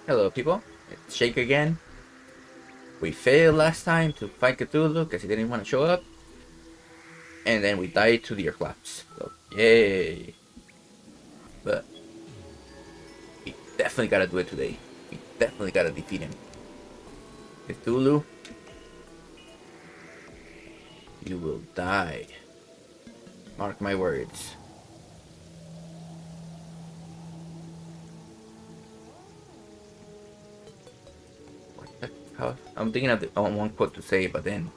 Hello, people. It's Shake again. We failed last time to fight Cthulhu because he didn't want to show up, and then we died to the Earclaps. So, yay! But we definitely gotta do it today. We definitely gotta defeat him. Cthulhu, you will die. Mark my words. What the hell? I'm thinking of one quote to say, but then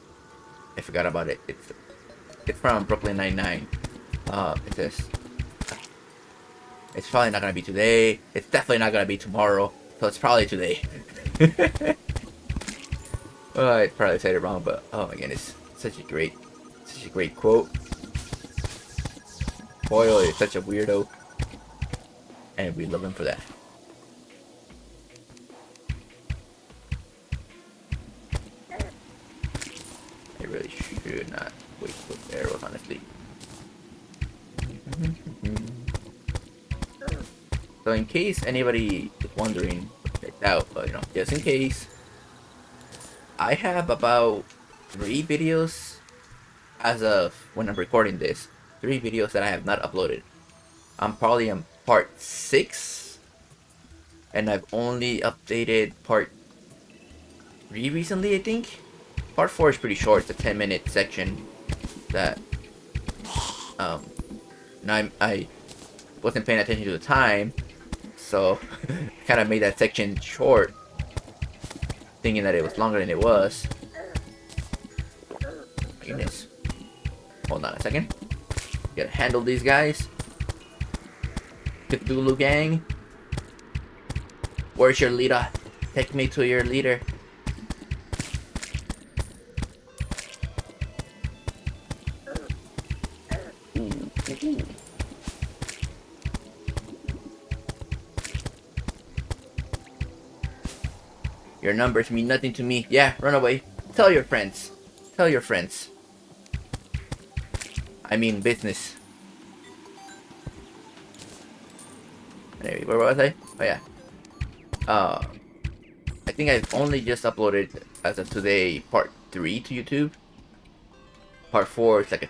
I forgot about it. It's from Brooklyn Nine-Nine. It says, it's probably not gonna be today. It's definitely not gonna be tomorrow. So it's probably today. Well, I probably said it wrong, but oh my goodness, such a great quote. Boyle is such a weirdo, and we love him for that. I really should not waste those arrows, honestly. So in case anybody is wondering, checked out, but just in case, I have about 3 videos as of when I'm recording this. 3 videos that I have not uploaded. I'm probably on part 6, and I've only updated part 3 recently, I think. Part 4 is pretty short. It's a 10-minute section that I wasn't paying attention to the time, so kind of made that section short, thinking that it was longer than it was. My goodness. Hold on a second. Gotta handle these guys. Cthulhu gang. Where's your leader? Take me to your leader. Ooh. Your numbers mean nothing to me. Yeah, run away. Tell your friends. Tell your friends. I mean business. Anyway, where was I? Oh yeah. I think I've only just uploaded as of today part 3 to YouTube. Part 4 is like a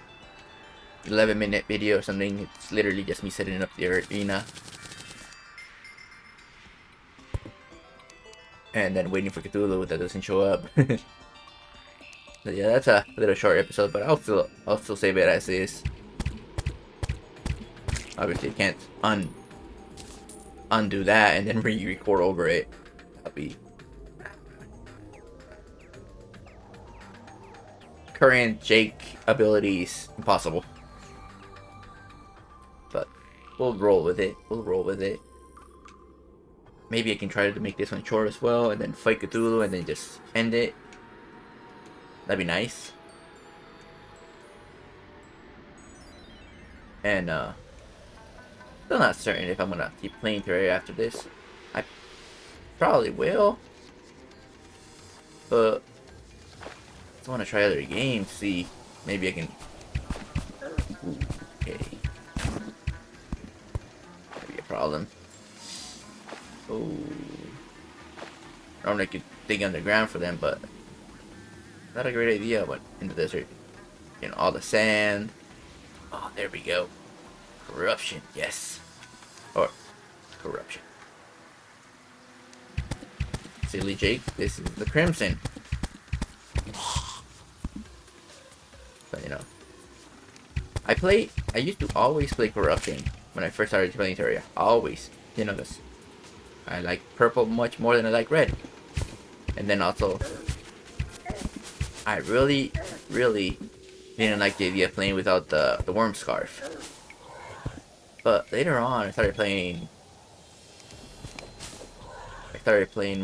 11-minute video or something. It's literally just me setting up the arena and then waiting for Cthulhu that doesn't show up. So yeah, that's a little short episode, but I'll still save it as is. Obviously, I can't undo that and then re-record over it. That'll be current Jake abilities impossible. But we'll roll with it. We'll roll with it. Maybe I can try to make this one short as well, and then fight Cthulhu, and then just end it. That'd be nice. And still not certain if I'm gonna keep playing Terraria after this. I probably will, but I just want to try other games. See, maybe I can. Ooh, okay, that'd be a problem. Oh, I don't know, I could dig underground for them, but not a great idea. But in the desert, all the sand. Oh, there we go. Corruption, yes. Or corruption. Silly Jake, this is the Crimson. But I used to always play corruption when I first started playing Terraria. Always. Because I like purple much more than I like red. And then also, I really didn't like the idea of playing without the worm scarf. But later on, I started playing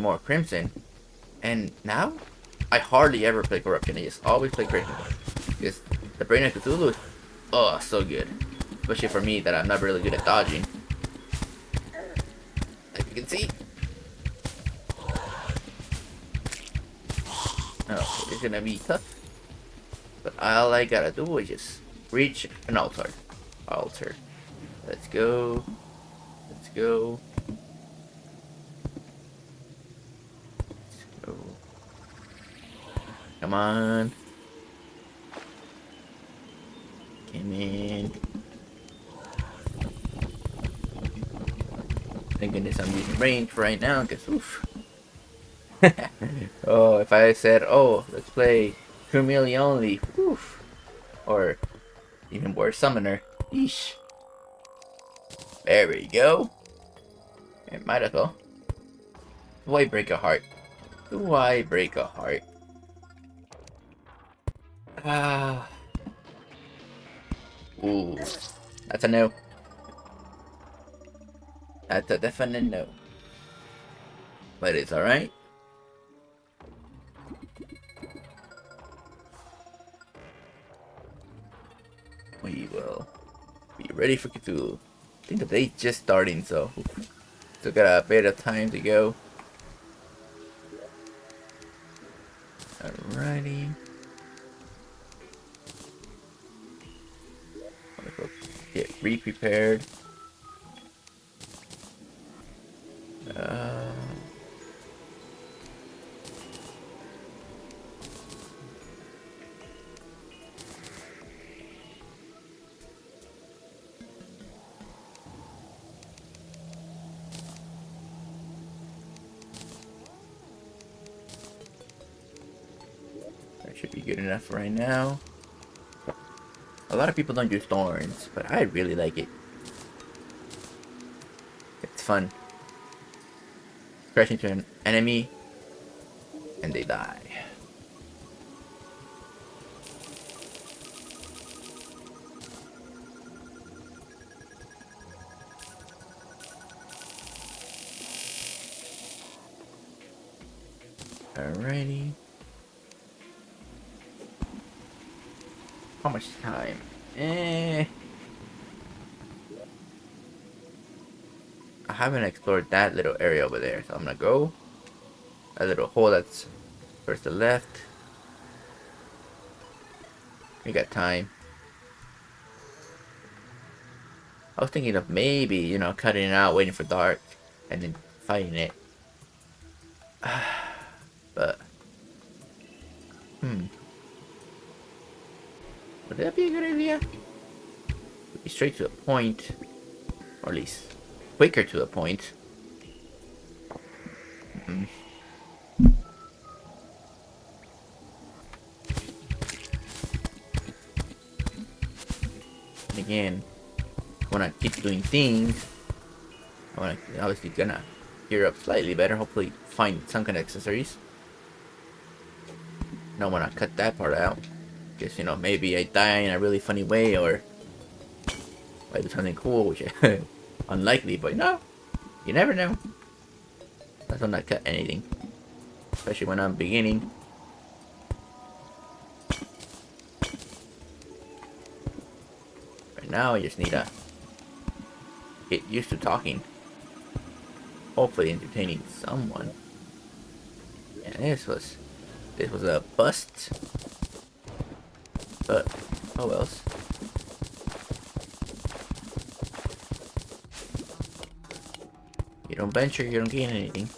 more Crimson, and now I hardly ever play Corruption. I just always play Crimson because the Brain of Cthulhu is so good, especially for me that I'm not really good at dodging. As you can see, it's gonna be tough. But all I gotta do is just reach an altar. Let's go. Let's go. Come on. Come in. Thank goodness I'm using range right now, because oof. Oh, if I said, oh, let's play True Melee only, oof. Or even worse, Summoner. Yeesh. There we go. It might as well. Do I break a heart? Do I break a heart? Ah. Ooh. That's a no. That's a definite no. But it's alright. We will be ready for Cthulhu. I think the day's just starting, so still got a bit of time to go. Alrighty. Let's go get re-prepared. That should be good enough right now. A lot of people don't use thorns, but I really like it. It's fun. Crash into an enemy, and they die. Alrighty. How much time? I haven't explored that little area over there, so I'm gonna go. A little hole that's towards the left. We got time. I was thinking of maybe, you know, cutting it out, waiting for dark, and then fighting it. But, would that be a good idea? Be straight to the point, or at least quicker to the point. And again, when I keep doing things, I wanna obviously gonna gear up slightly better. Hopefully, find some kind of accessories. Don't wanna cut that part out. Because, you know, maybe I die in a really funny way, or I do something cool, which is unlikely, but no, you never know. That's when I cut anything, especially when I'm beginning. Right now, I just need to get used to talking. Hopefully, entertaining someone. And this was a bust, but oh well. You don't venture, you don't gain anything.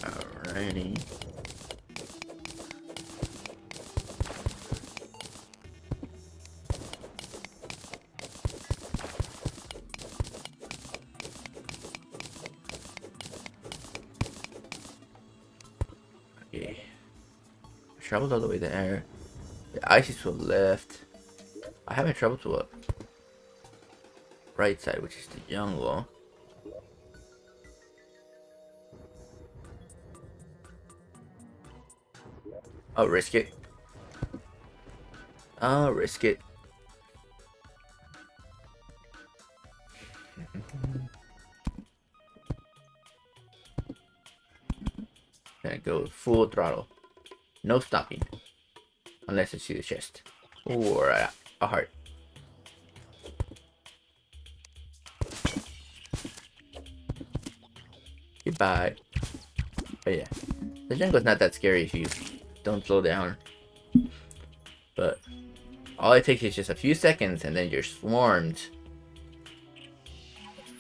Alrighty. Okay. Traveled all the way there. The ice is to the left. I haven't traveled to a right side, which is the jungle. I'll risk it. I'll risk it. Gonna go full throttle. No stopping. Unless I see the chest. Or a heart. Goodbye. But yeah. The jungle's not that scary if you don't slow down. But all it takes is just a few seconds and then you're swarmed.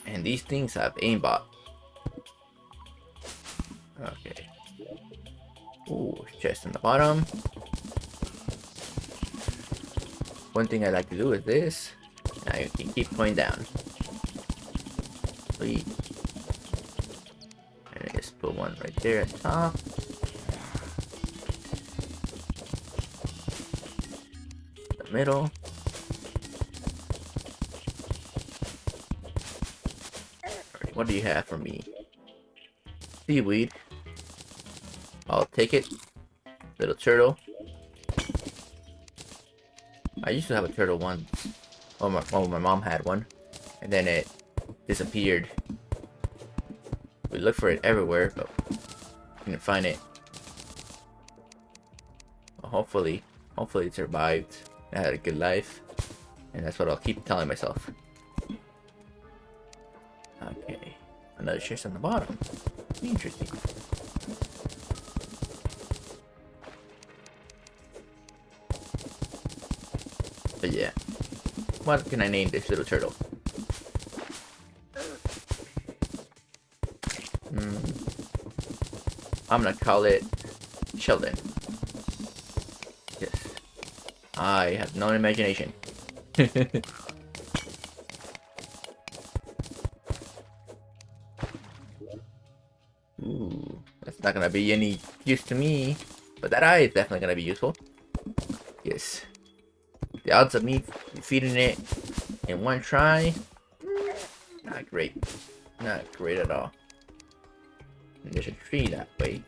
And these things have aimbot. Okay. Ooh, chest on the bottom. One thing I like to do is this. Now you can keep going down. Sweet. And I just put one right there at the top. The middle. Alright, what do you have for me? Seaweed. I'll take it. Little turtle. I used to have a turtle once. Oh, my mom had one. And then it disappeared. We looked for it everywhere, but couldn't find it. Well, hopefully it survived. It had a good life. And that's what I'll keep telling myself. Okay. Another chest on the bottom. Interesting. But yeah. What can I name this little turtle? I'm gonna call it Sheldon. Yes. I have no imagination. Ooh, that's not gonna be any use to me. But that eye is definitely gonna be useful. Yes. The odds of me feeding it in one try, not great. Not great at all. And there's a tree that way.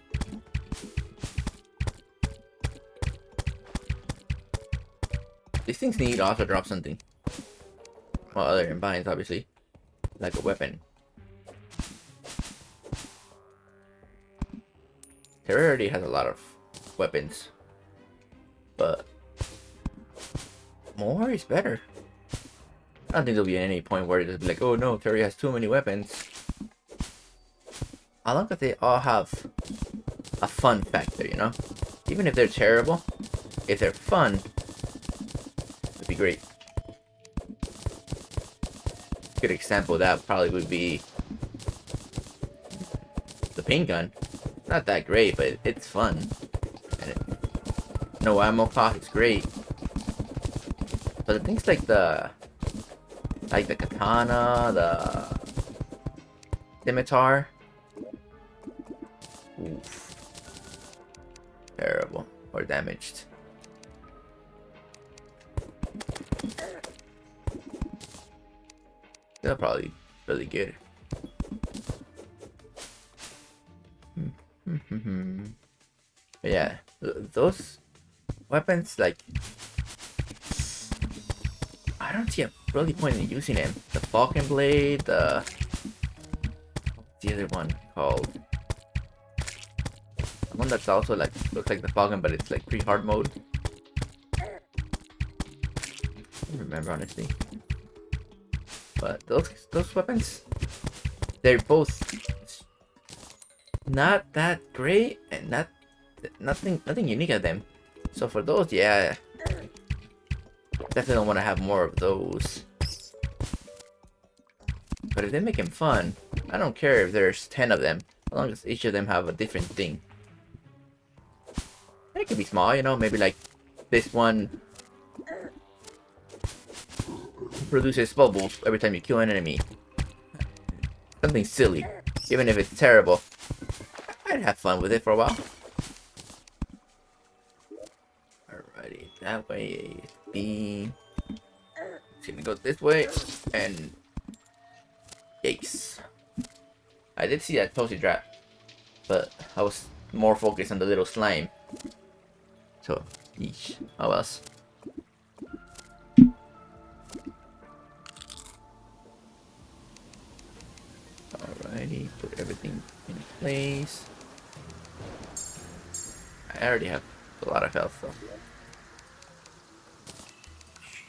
These things need to also drop something. Well, other than binds, obviously. Like a weapon. Terra already has a lot of weapons. But more is better. I don't think there'll be any point where it'll be like, oh no, Terra has too many weapons. I like that they all have a fun factor, you know? Even if they're terrible, if they're fun, it'd be great. Good example of that probably would be the paint gun. Not that great, but it's fun. And no ammo cost, it's great. But things like the katana, the scimitar. Oof. Terrible. Or damaged. They're probably really good. But yeah, those weapons, like, I don't see a really point in using them. The Falcon Blade, the other one called? The one that's also like looks like the Falcon, but it's like pre-hard mode. I don't remember honestly. But those weapons, they're both not that great and nothing unique at them. So for those, yeah, definitely don't want to have more of those. But if they make them fun, I don't care if there's 10 of them, as long as each of them have a different thing. And it could be small, you know, maybe like this one produces bubbles every time you kill an enemy. Something silly, even if it's terrible. I'd have fun with it for a while. Alrighty, that way it's B. It's gonna go this way, and yikes. I did see that toasty drop, but I was more focused on the little slime. So, yeesh. How else? Alrighty, put everything in place. I already have a lot of health, so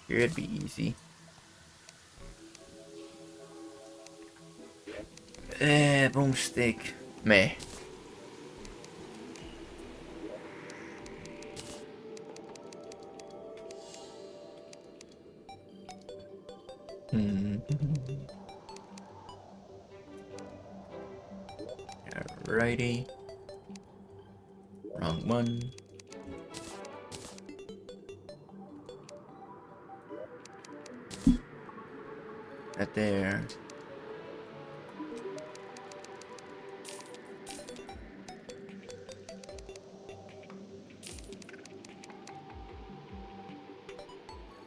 should be easy. Broomstick. Meh. Alrighty. Wrong Wrong one. Right there.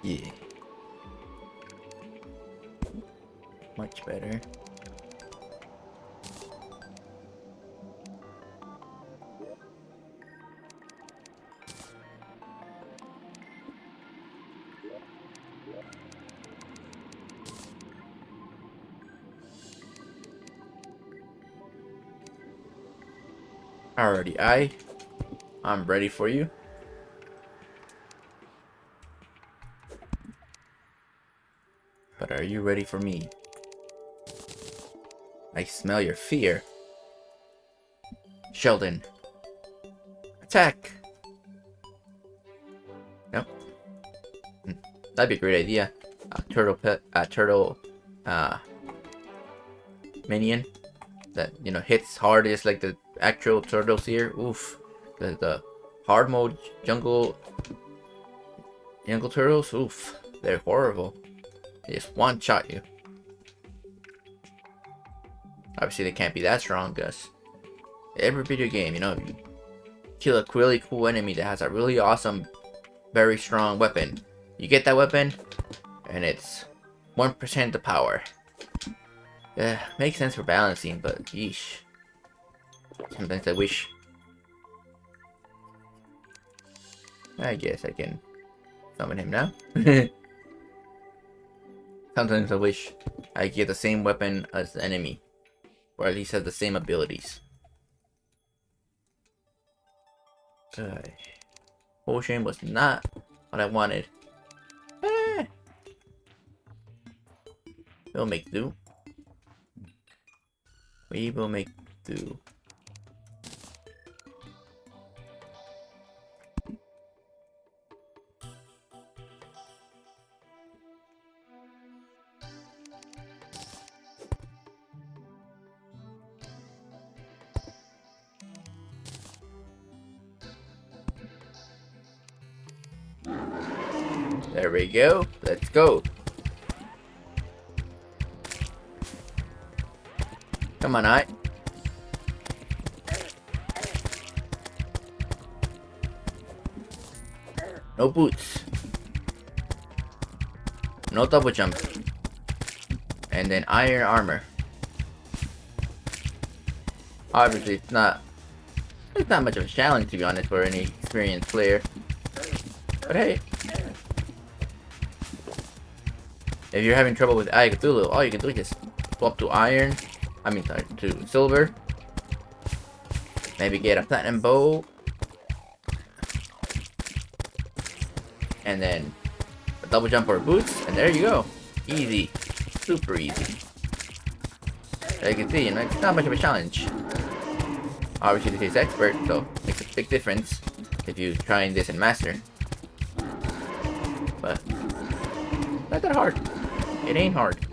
Yeah. Much better. Alrighty, I'm ready for you. But are you ready for me? I smell your fear. Sheldon. Attack! Nope. That'd be a great idea. Turtle minion that, you know, hits hard just like the actual turtles here. Oof. The hard mode jungle turtles, oof. They're horrible. They just one-shot you. Obviously they can't be that strong, because every video game, you know, if you kill a really cool enemy that has a really awesome, very strong weapon, you get that weapon, and it's 1% the power. Yeah, makes sense for balancing, but yeesh. Sometimes I wish. I guess I can summon him now. Sometimes I wish I get the same weapon as the enemy, or at least have the same abilities. Potion was not what I wanted. We'll make do. We will make do. There we go. Let's go. Come on, I. No boots. No double jump. And then iron armor. Obviously, it's not much of a challenge, to be honest, for any experienced player. But hey, if you're having trouble with cthulhu, all you can do is just swap to iron. To silver. Maybe get a platinum bow. And then a double jump or boots, and there you go. Easy. Super easy. As you can see, you know, it's not much of a challenge. Obviously, this is expert, so it makes a big difference if you're trying this in master. But not that hard. It ain't hard.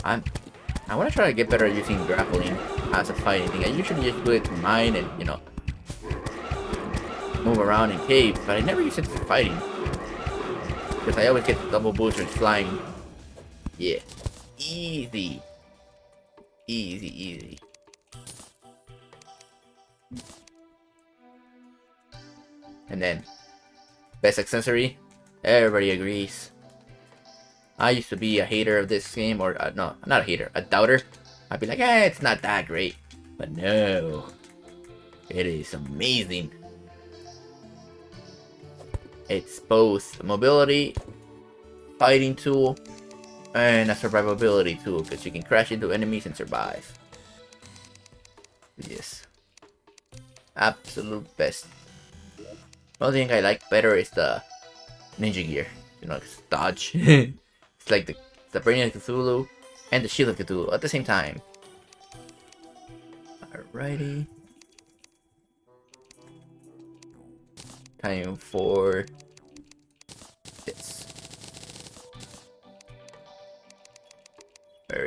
I want to try to get better at using grappling as a fighting thing. I usually just do it to mine and, you know, move around in caves, but I never use it for fighting. Because I always get double boosters flying. Yeah. Easy. Easy, easy. And then, best accessory, everybody agrees. I used to be a hater of this game, or no, not a hater, a doubter. I'd be like, it's not that great. But no, it is amazing. It's both a mobility, fighting tool, and a survivability tool, because you can crash into enemies and survive. Yes. Absolute best. The only thing I like better is the ninja gear. You know, it's dodge. It's like the brain of Cthulhu and the shield of Cthulhu at the same time. Alrighty. Time for this.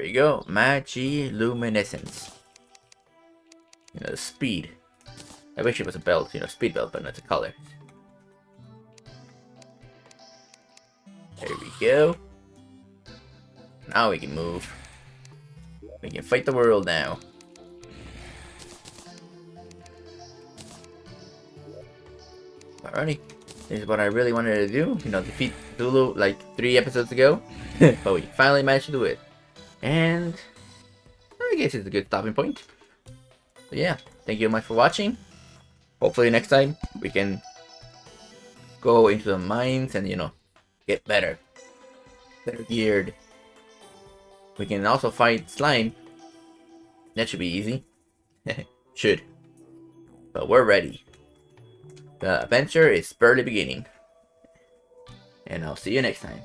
you go. Magiluminescence. You know, the speed. I wish it was a belt, you know, speed belt, but not a color. There we go. Now we can move. We can fight the world now. Alrighty. This is what I really wanted to do. You know, defeat Cthulhu like 3 episodes ago. But we finally managed to do it. And I guess it's a good stopping point. But yeah, thank you much for watching. Hopefully next time we can go into the mines and, you know, get better. Better geared. We can also fight slime. That should be easy. Should. But we're ready. The adventure is barely beginning. And I'll see you next time.